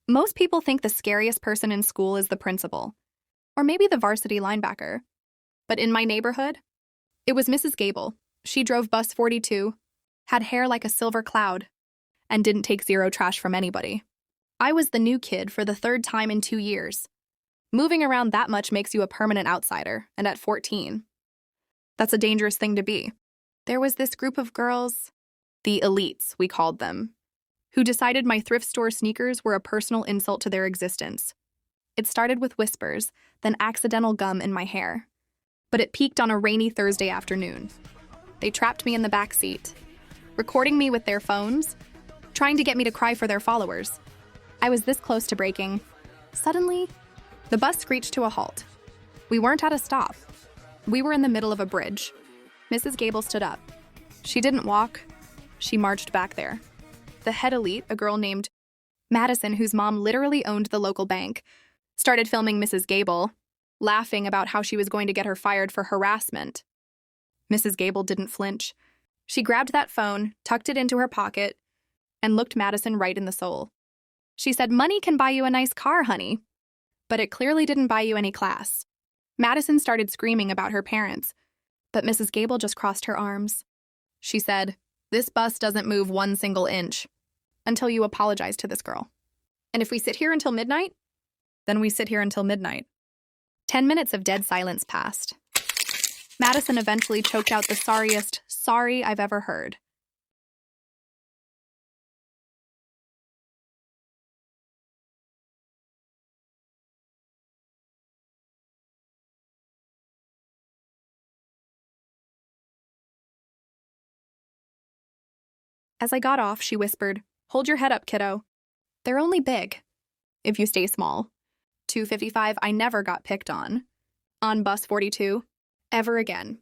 Most people think the scariest person in school is the principal, or maybe the varsity linebacker. But in my neighborhood, it was Mrs. Gable. She drove bus 42, had hair like a silver cloud, and didn't take zero trash from anybody. I was the new kid for the third time in 2 years. Moving around that much makes you a permanent outsider, and at 14, that's a dangerous thing to be. There was this group of girls, the elites, we called them, who decided my thrift store sneakers were a personal insult to their existence. It started with whispers, then accidental gum in my hair. But it peaked on a rainy Thursday afternoon. They trapped me in the back seat, recording me with their phones, trying to get me to cry for their followers. I was this close to breaking. Suddenly, the bus screeched to a halt. We weren't at a stop. We were in the middle of a bridge. Mrs. Gable stood up. She didn't walk. She marched back there. The head elite, a girl named Madison, whose mom literally owned the local bank, started filming Mrs. Gable, laughing about how she was going to get her fired for harassment. Mrs. Gable didn't flinch. She grabbed that phone, tucked it into her pocket, and looked Madison right in the soul. She said, "Money can buy you a nice car, honey." But it clearly didn't buy you any class. Madison started screaming about her parents, but Mrs. Gable just crossed her arms. She said, "This bus doesn't move one single inch until you apologize to this girl. And if we sit here until midnight, then we sit here until midnight." 10 minutes of dead silence passed. Madison eventually choked out the sorriest sorry I've ever heard. As I got off, she whispered, "Hold your head up, kiddo. They're only big if you stay small." 2:55, I never got picked on bus 42, ever again.